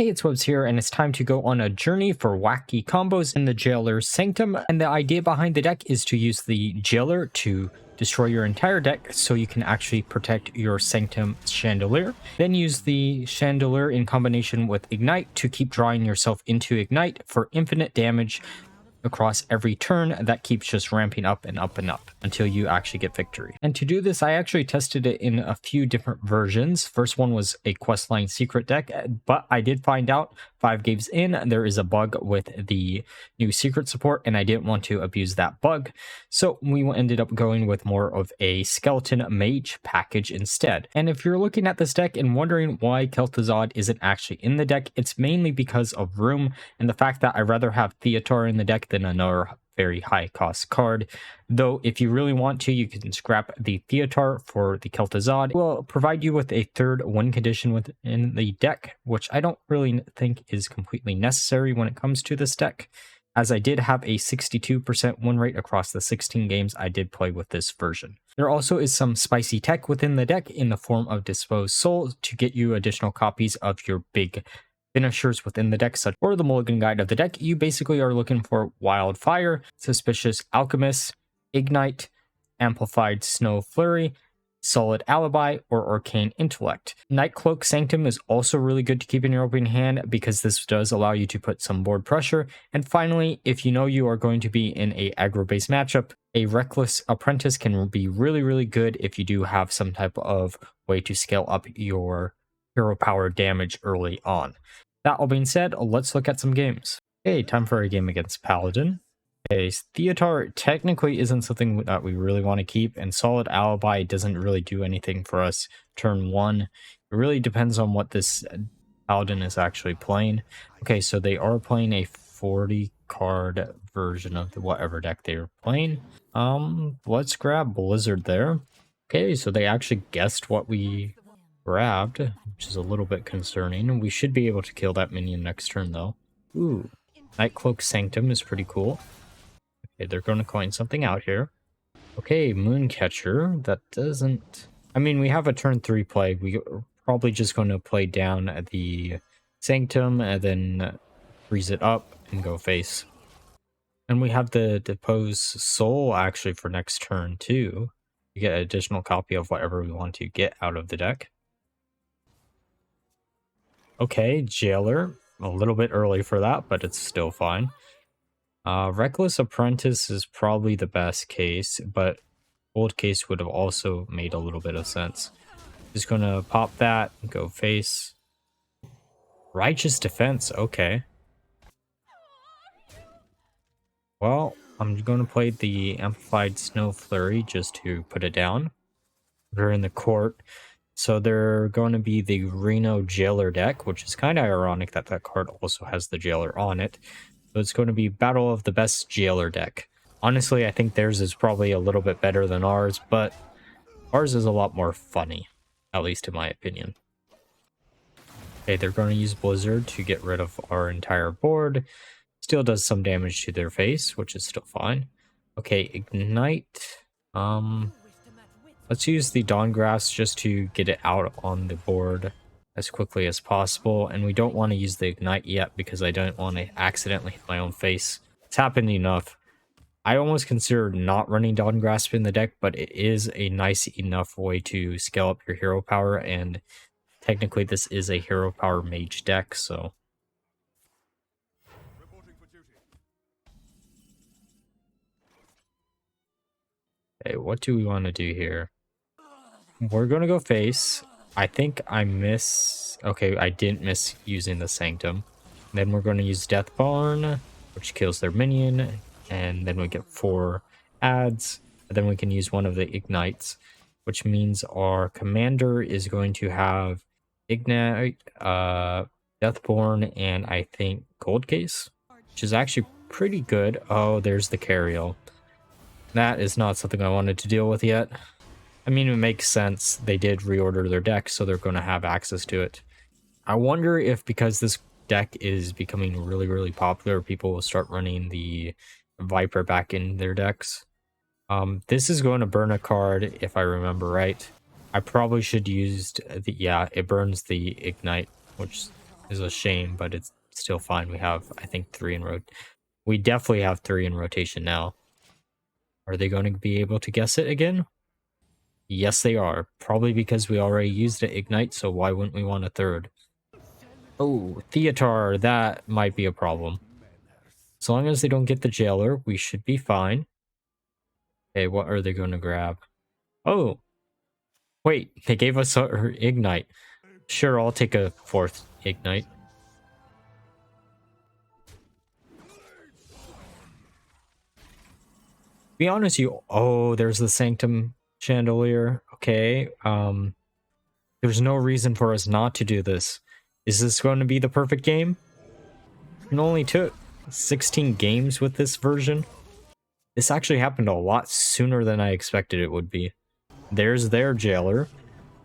Hey, it's Webs here, and it's time to go on a journey for wacky combos in the Jailer's Sanctum. And the idea behind the deck is to use the Jailer to destroy your entire deck so you can actually protect your Sanctum Chandler. Then use the Chandler in combination with Ignite to keep drawing yourself into Ignite for infinite damage across every turn that keeps just ramping up and up and up until you actually get victory. And to do this, I actually tested it in a few different versions. First one was a questline secret deck, but I did find out 5 games in there is a bug with the new secret support, and I didn't want to abuse that bug. So we ended up going with more of a skeleton mage package instead. And if you're looking at this deck and wondering why Kel'Thuzad isn't actually in the deck, it's mainly because of room and the fact that I'd rather have Theotar in the deck than another very high cost card. Though if you really want to, you can scrap the Theotar for the Kel'Thuzad. It will provide you with a third win condition within the deck, which I don't really think is completely necessary when it comes to this deck, as I did have a 62% win rate across the 16 games I did play with this version. There also is some spicy tech within the deck in the form of Disposed Soul to get you additional copies of your big finishers within the deck, such or the Mulligan guide of the deck. You basically are looking for Wildfire, Suspicious Alchemist, Ignite, Amplified Snow Flurry, Solid Alibi, or Arcane Intellect. Nightcloak Sanctum is also really good to keep in your opening hand because this does allow you to put some board pressure. And finally, if you know you are going to be in a aggro-based matchup, a Reckless Apprentice can be really good if you do have some type of way to scale up your hero power damage early on. That all being said, let's look at some games. Okay, time for a game against Paladin. Okay, Theotar technically isn't something that we really want to keep, and Solid Alibi doesn't really do anything for us turn 1. It really depends on what this Paladin is actually playing. Okay, so they are playing a 40 card version of whatever deck they're playing. Let's grab Blizzard there. Okay, so they actually guessed what we grabbed, which is a little bit concerning. We should be able to kill that minion next turn though. Ooh, Nightcloak Sanctum is pretty cool. Okay, they're going to coin something out here. Okay, Mooncatcher. That doesn't... I mean, we have a turn 3 play. We're probably just going to play down the Sanctum and then freeze it up and go face. And we have the Depose Soul actually for next turn too. You get an additional copy of whatever we want to get out of the deck. Okay, Jailer. A little bit early for that, but it's still fine. Reckless Apprentice is probably the best case, but Old Case would have also made a little bit of sense. Just gonna pop that, go face. Righteous Defense, okay. Well, I'm gonna play the Amplified Snow Flurry just to put it down. They're in the court. So they're going to be the Reno Jailer deck, which is kind of ironic that that card also has the Jailer on it. So it's going to be Battle of the Best Jailer deck. Honestly, I think theirs is probably a little bit better than ours, but ours is a lot more funny, at least in my opinion. Okay, they're going to use Blizzard to get rid of our entire board. Still does some damage to their face, which is still fine. Okay, Ignite. Let's use the Dawngrasp just to get it out on the board as quickly as possible. And we don't want to use the Ignite yet because I don't want to accidentally hit my own face. It's happened enough. I almost consider not running Dawngrasp in the deck, but it is a nice enough way to scale up your hero power. And technically this is a hero power mage deck, so... Okay, what do we want to do here? We're going to go face. I think I miss... Okay, I didn't miss using the Sanctum. Then we're going to use Deathborn, which kills their minion. And then we get 4 adds. And then we can use one of the Ignites, which means our commander is going to have Ignite, Deathborn, and I think Cold Case, which is actually pretty good. Oh, there's the Carriel. That is not something I wanted to deal with yet. I mean, it makes sense. They did reorder their deck, so they're going to have access to it. I wonder if because this deck is becoming really popular, people will start running the Viper back in their decks. This is going to burn a card, if I remember right. I probably should use the... Yeah, it burns the Ignite, which is a shame, but it's still fine. We have, I think, 3 in rotation. We definitely have 3 in rotation now. Are they going to be able to guess it again? Yes, they are. Probably because we already used it Ignite, so why wouldn't we want a 3rd? Oh, Theotar, that might be a problem. As long as they don't get the Jailer, we should be fine. Okay, what are they going to grab? Oh! Wait, they gave us her Ignite. Sure, I'll take a 4th Ignite. Be honest, oh, there's the Sanctum Chandelier. Okay, there's no reason for us not to do this. Is this going to be the perfect game? It only took 16 games with this version. This actually happened a lot sooner than I expected it would be. There's their Jailer.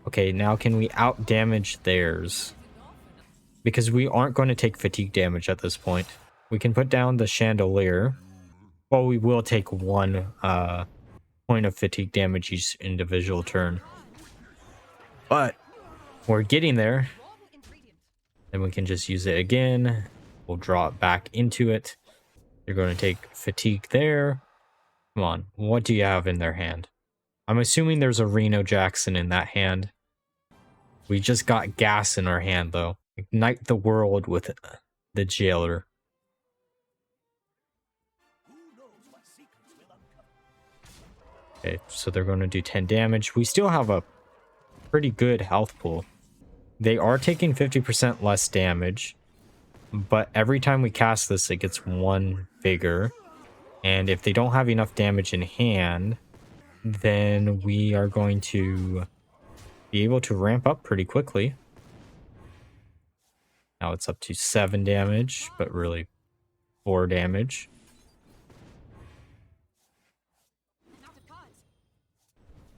Okay, now can we out-damage theirs? Because we aren't going to take fatigue damage at this point. We can put down the Chandelier. Well, we will take 1 point of fatigue damage each individual turn. But we're getting there. Then we can just use it again. We'll draw it back into it. You're going to take fatigue there. Come on, what do you have in their hand? I'm assuming there's a Reno Jackson in that hand. We just got gas in our hand, though. Ignite the world with the Jailer. Okay, so they're going to do 10 damage. We still have a pretty good health pool. They are taking 50% less damage, but every time we cast this, it gets 1 bigger. And if they don't have enough damage in hand, then we are going to be able to ramp up pretty quickly. Now it's up to 7 damage, but really 4 damage.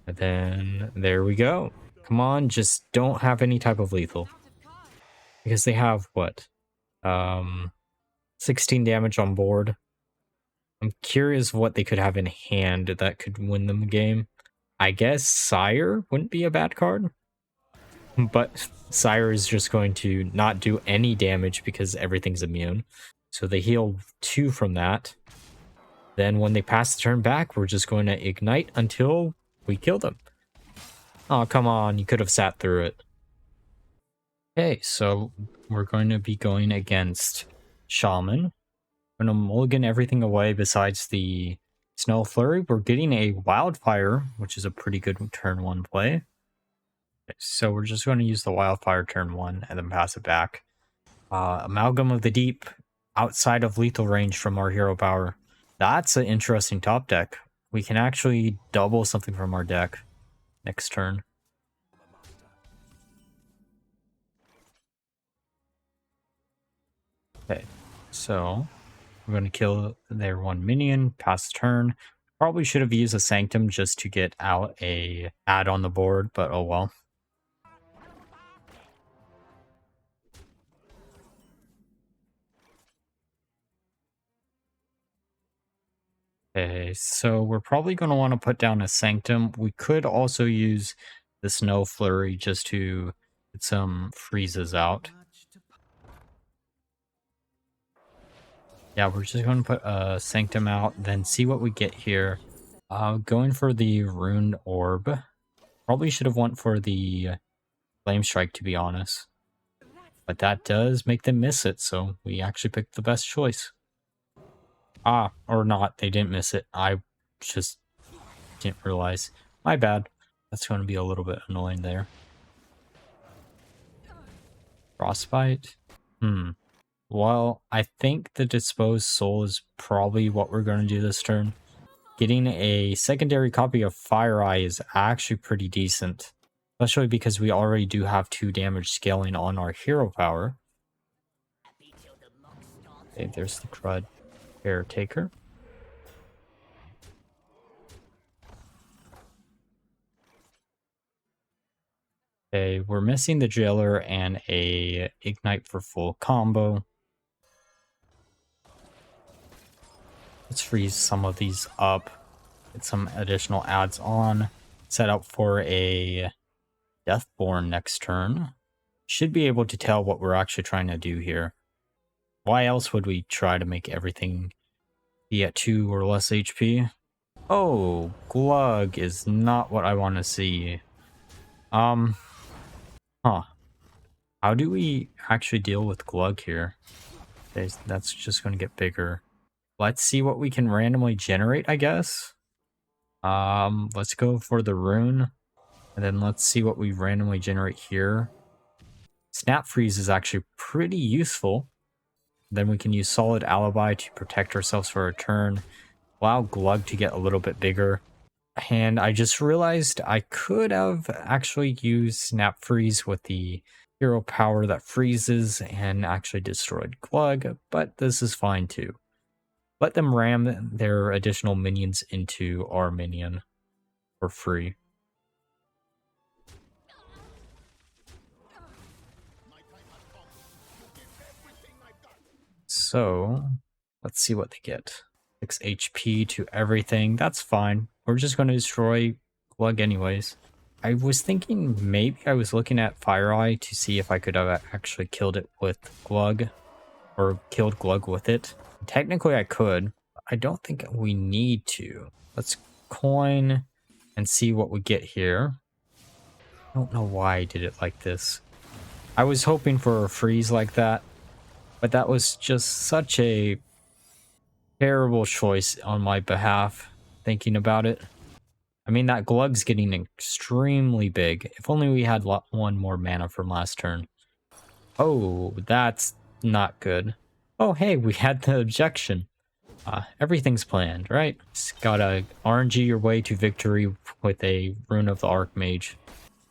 And then there we go. Come on, just don't have any type of lethal. Because they have, what? 16 damage on board. I'm curious what they could have in hand that could win them the game. I guess Sire wouldn't be a bad card. But Sire is just going to not do any damage because everything's immune. So they heal 2 from that. Then when they pass the turn back, we're just going to Ignite until we kill them. Oh, come on. You could have sat through it. Okay, so we're going to be going against Shaman. We're going to mulligan everything away besides the Snow Flurry. We're getting a Wildfire, which is a pretty good turn 1 play. Okay, so we're just going to use the Wildfire turn 1 and then pass it back. Amalgam of the Deep, outside of lethal range from our hero power. That's an interesting top deck. We can actually double something from our deck next turn. Okay, so we're going to kill their 1 minion, pass the turn. Probably should have used a Sanctum just to get out a ad on the board, but oh well. Okay, so we're probably going to want to put down a Sanctum. We could also use the Snow Flurry just to get some freezes out. Yeah, we're just going to put a Sanctum out, then see what we get here. Going for the Rune Orb. Probably should have went for the Flame Strike, to be honest. But that does make them miss it, so we actually picked the best choice. Ah, or not, they didn't miss it. I just didn't realize. My bad. That's going to be a little bit annoying there. Frostbite? Well, I think the Disposed Soul is probably what we're going to do this turn. Getting a secondary copy of Fire Eye is actually pretty decent. Especially because we already do have 2 damage scaling on our hero power. Okay, there's the Crud Caretaker. Okay, we're missing the Jailer and a Ignite for full combo. Let's freeze some of these up. Get some additional adds on. Set up for a Deathborn next turn. Should be able to tell what we're actually trying to do here. Why else would we try to make everything be at 2 or less HP? Oh, Glug is not what I want to see. Huh. How do we actually deal with Glug here? That's just going to get bigger. Let's see what we can randomly generate, I guess. Let's go for the rune. And then let's see what we randomly generate here. Snap Freeze is actually pretty useful. Then we can use Solid Alibi to protect ourselves for a turn. Allow Glug to get a little bit bigger. And I just realized I could have actually used Snap Freeze with the hero power that freezes and actually destroyed Glug, but this is fine too. Let them ram their additional minions into our minion for free. So, let's see what they get. 6 HP to everything. That's fine. We're just going to destroy Glug anyways. I was thinking maybe I was looking at Fire Eye to see if I could have actually killed it with Glug. Or killed Glug with it. Technically I could. I don't think we need to. Let's coin and see what we get here. I don't know why I did it like this. I was hoping for a freeze like that. But that was just such a terrible choice on my behalf, thinking about it. I mean, that Glug's getting extremely big. If only we had one more mana from last turn. Oh, that's not good. Oh, hey, we had the objection. Everything's planned, right? Just gotta RNG your way to victory with a Rune of the Archmage.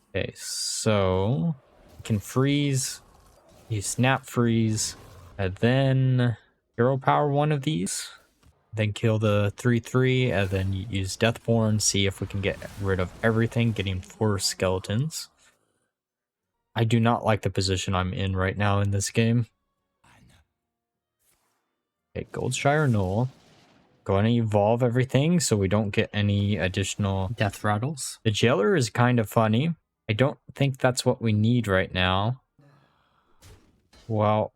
Okay, so you can freeze, you snap freeze, and then hero power one of these. Then kill the 3/3, and then use Deathborn, see if we can get rid of everything, getting 4 skeletons. I do not like the position I'm in right now in this game. Okay, Goldshire Knoll. Going to evolve everything so we don't get any additional death rattles. The Jailer is kind of funny. I don't think that's what we need right now. Well,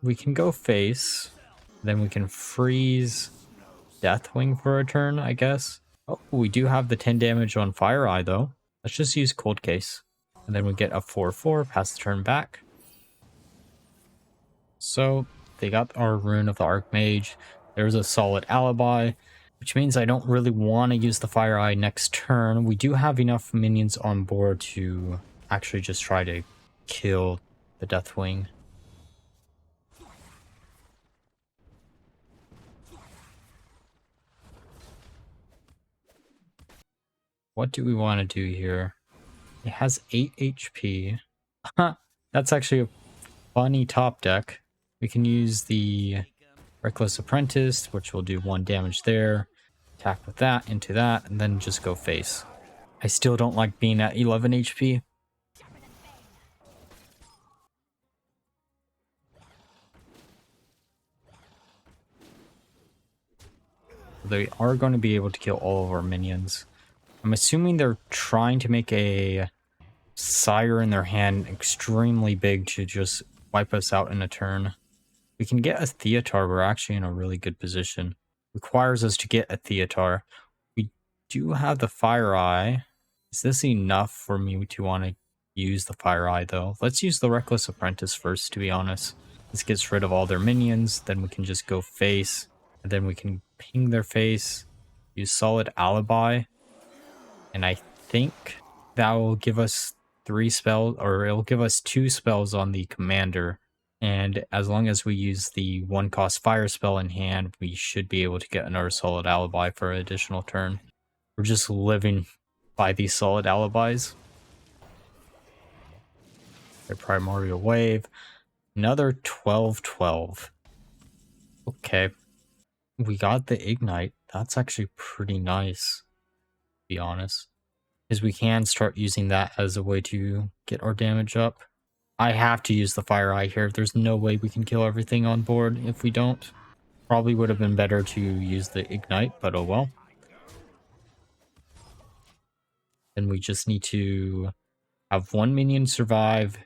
we can go face. Then we can freeze Deathwing for a turn, I guess. Oh, we do have the 10 damage on Fire Eye, though. Let's just use Cold Case. And then we get a 4/4, pass the turn back. So, they got our Rune of the Archmage. There's a Solid Alibi, which means I don't really want to use the Fire Eye next turn. We do have enough minions on board to actually just try to kill the Deathwing. What do we want to do here? It has 8 HP. That's actually a funny top deck. We can use the Reckless Apprentice, which will do 1 damage there. Attack with that, into that, and then just go face. I still don't like being at 11 HP. They are going to be able to kill all of our minions. I'm assuming they're trying to make a Sire in their hand extremely big to just wipe us out in a turn. We can get a Theotar. We're actually in a really good position. Requires us to get a Theotar. We do have the Fire Eye. Is this enough for me to want to use the Fire Eye, though? Let's use the Reckless Apprentice first, to be honest. This gets rid of all their minions. Then we can just go face. And then we can ping their face. Use Solid Alibi. And I think that will give us 3 spells, or it'll give us 2 spells on the commander. And as long as we use the 1-cost fire spell in hand, we should be able to get another Solid Alibi for an additional turn. We're just living by these Solid Alibis. Their Primordial Wave. Another 12/12. Okay. We got the Ignite. That's actually pretty nice, to be honest. Because we can start using that as a way to get our damage up. I have to use the Fire Eye here. There's no way we can kill everything on board if we don't. Probably would have been better to use the Ignite, but oh well. Then we just need to have 1 minion survive,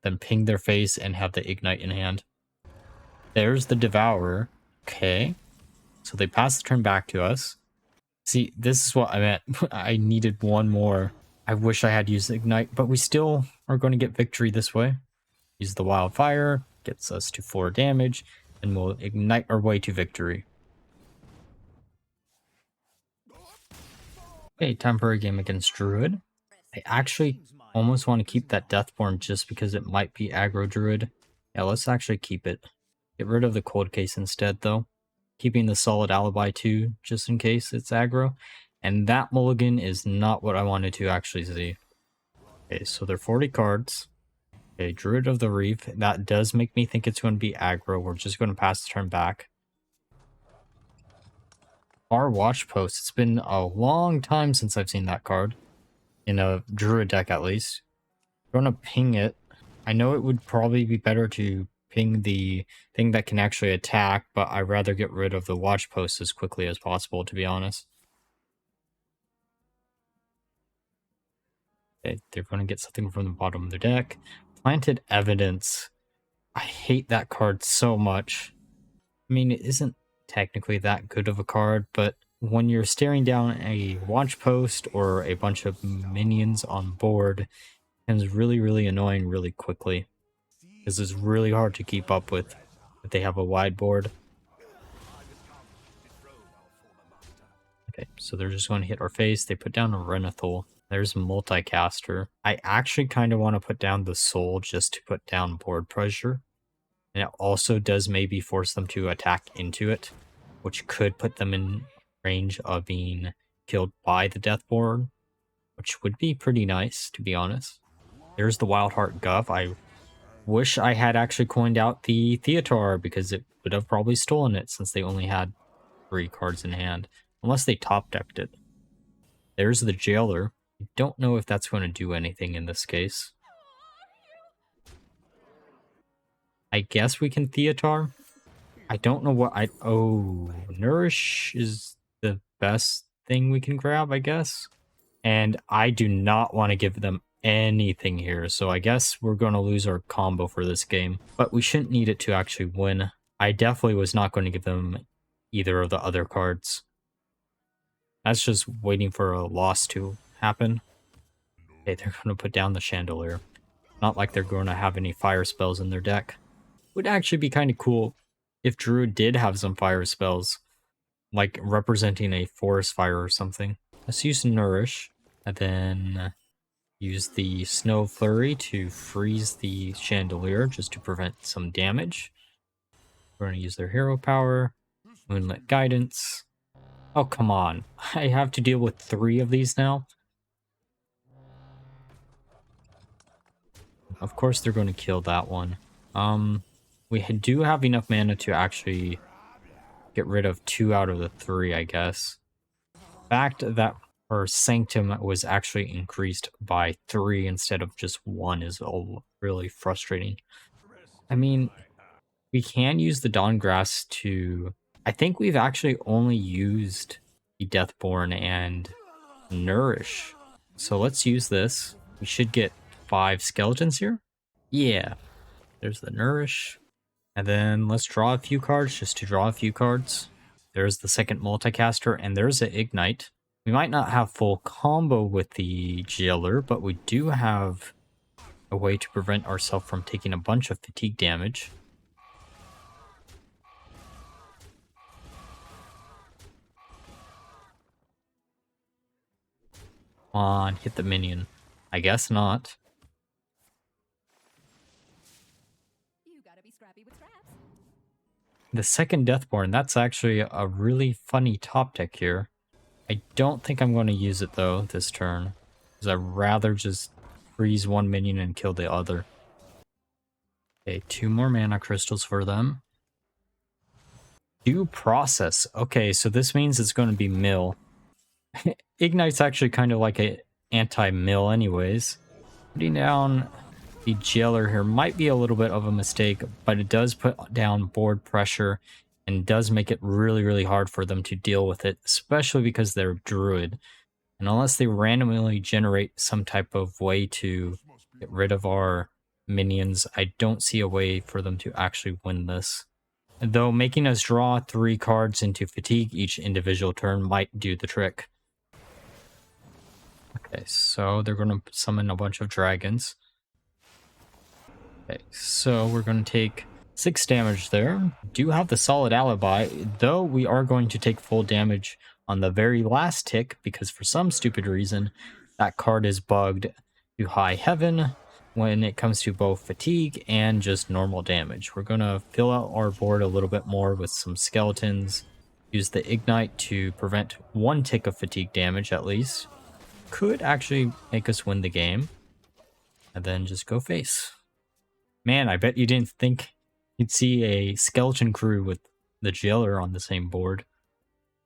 then ping their face and have the Ignite in hand. There's the Devourer. Okay. So they pass the turn back to us. See, this is what I meant. I needed one more. I wish I had used Ignite, but we still are going to get victory this way. Use the Wildfire, gets us to 4 damage, and we'll ignite our way to victory. Okay, time for a game against Druid. I actually almost want to keep that Deathborn just because it might be aggro Druid. Yeah, let's actually keep it. Get rid of the Cold Case instead, though. Keeping the Solid Alibi too, just in case it's aggro. And that Mulligan is not what I wanted to actually see. Okay, so they're 40 cards. Okay, Druid of the Reef. That does make me think it's going to be aggro. We're just going to pass the turn back. Our Watch Post. It's been a long time since I've seen that card. In a Druid deck, at least. I'm going to ping it. I know it would probably be better to ping the thing that can actually attack, but I'd rather get rid of the Watch Post as quickly as possible, to be honest. Okay, they're going to get something from the bottom of their deck. Planted Evidence. I hate that card so much. I mean, it isn't technically that good of a card, but when you're staring down a Watch Post or a bunch of minions on board, it becomes really, really annoying really quickly. Because it's really hard to keep up with if they have a wide board. Okay, so they're just going to hit our face. They put down a Reno. There's Multicaster. I actually kind of want to put down the Soul just to put down board pressure. And it also does maybe force them to attack into it, which could put them in range of being killed by the Deathborn, which would be pretty nice, to be honest. There's the Wildheart Gov. I wish I had actually coined out the Theotar, because it would have probably stolen it since they only had 3 cards in hand, unless they top decked it. There's the Jailer. I don't know if that's going to do anything in this case. I guess we can Theotar. I don't know what I... Oh, Nourish is the best thing we can grab, I guess. And I do not want to give them anything here, so I guess we're going to lose our combo for this game. But we shouldn't need it to actually win. I definitely was not going to give them either of the other cards. That's just waiting for a loss to happen. Okay, they're going to put down the Chandelier. Not like they're going to have any fire spells in their deck. Would actually be kind of cool if Druid did have some fire spells, like representing a forest fire or something. Let's use Nourish, and then use the Snow Flurry to freeze the Chandelier just to prevent some damage. We're going to use their hero power, Moonlit Guidance. Oh, come on. I have to deal with 3 of these now. Of course they're going to kill that one. We do have enough mana to actually get rid of 2 out of the 3, I guess. The fact that our Sanctum was actually increased by 3 instead of just 1 is all really frustrating. I mean, we can use the Dawngrass to... I think we've actually only used the Deathborn and Nourish. So let's use this. We should get 5 skeletons here. Yeah. There's the Nourish. And then let's draw a few cards just to draw a few cards. There's the second Multicaster, and there's an Ignite. We might not have full combo with the Jailer, but we do have a way to prevent ourselves from taking a bunch of fatigue damage. Come on, hit the minion. I guess not. The second Deathborn, that's actually a really funny top deck here. I don't think I'm going to use it though this turn, because I'd rather just freeze one minion and kill the other. Okay, 2 more mana crystals for them. Due process. Okay, so this means it's going to be mill. Ignite's actually kind of like an anti-mill anyways. Putting down the Jailer here might be a little bit of a mistake, but it does put down board pressure and does make it really, really hard for them to deal with it, especially because they're Druid. And unless they randomly generate some type of way to get rid of our minions, I don't see a way for them to actually win this. Though making us draw 3 cards into fatigue each individual turn might do the trick. Okay, so they're going to summon a bunch of dragons. Okay, so we're going to take 6 damage there. Do have the solid alibi, though we are going to take full damage on the very last tick because for some stupid reason that card is bugged to high heaven when it comes to both fatigue and just normal damage. We're going to fill out our board a little bit more with some skeletons. Use the ignite to prevent 1 tick of fatigue damage at least. Could actually make us win the game. And then just go face. Man, I bet you didn't think you'd see a skeleton crew with the jailer on the same board.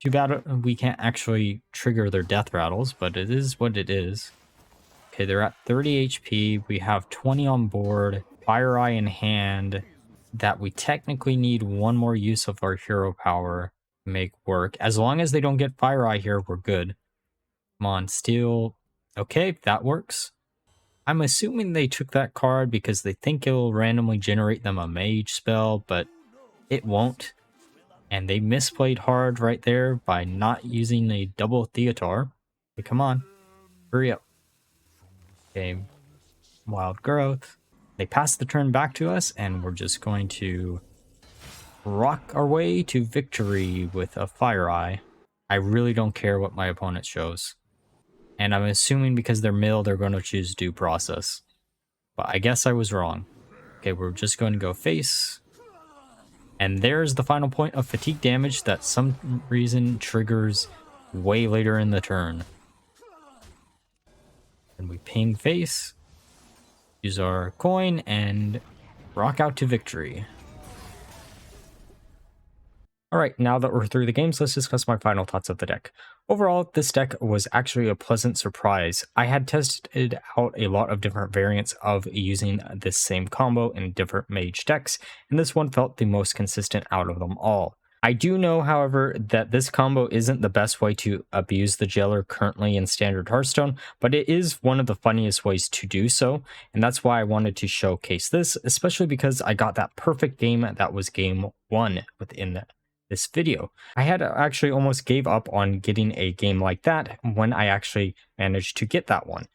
Too bad we can't actually trigger their death rattles, but it is what it is. Okay, they're at 30 HP. We have 20 on board. Fire Eye in hand. That we technically need 1 more use of our hero power to make work. As long as they don't get Fire Eye here, we're good. Come on, steal. Okay, that works. I'm assuming they took that card because they think it'll randomly generate them a mage spell, but it won't. And they misplayed hard right there by not using a double Theotar. Okay, come on. Hurry up. Okay, Wild Growth. They pass the turn back to us, and we're just going to rock our way to victory with a Fire Eye. I really don't care what my opponent shows. And I'm assuming because they're mill, they're going to choose Due Process. But I guess I was wrong. Okay, we're just going to go face. And there's the final point of fatigue damage that some reason triggers way later in the turn. And we ping face. Use our coin and rock out to victory. Alright, now that we're through the games, let's discuss my final thoughts of the deck. Overall, this deck was actually a pleasant surprise. I had tested out a lot of different variants of using this same combo in different mage decks, and this one felt the most consistent out of them all. I do know, however, that this combo isn't the best way to abuse the jailer currently in standard Hearthstone, but it is one of the funniest ways to do so, and that's why I wanted to showcase this, especially because I got that perfect game that was game 1 within this video. I had actually almost gave up on getting a game like that when I actually managed to get that one.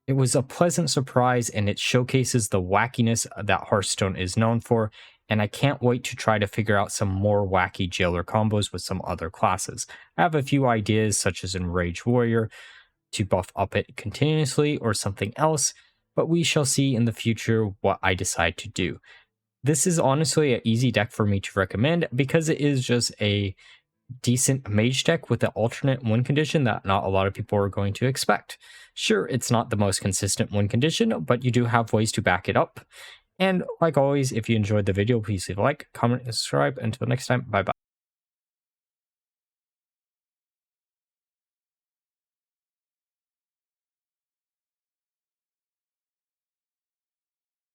It was a pleasant surprise, and it showcases the wackiness that Hearthstone is known for, and I can't wait to try to figure out some more wacky jailer combos with some other classes. I have a few ideas, such as Enraged Warrior, to buff up it continuously, or something else, but we shall see in the future what I decide to do. This is honestly an easy deck for me to recommend because it is just a decent mage deck with an alternate win condition that not a lot of people are going to expect. Sure, it's not the most consistent win condition, but you do have ways to back it up. And like always, if you enjoyed the video, please leave a like, comment, and subscribe. Until next time, bye-bye.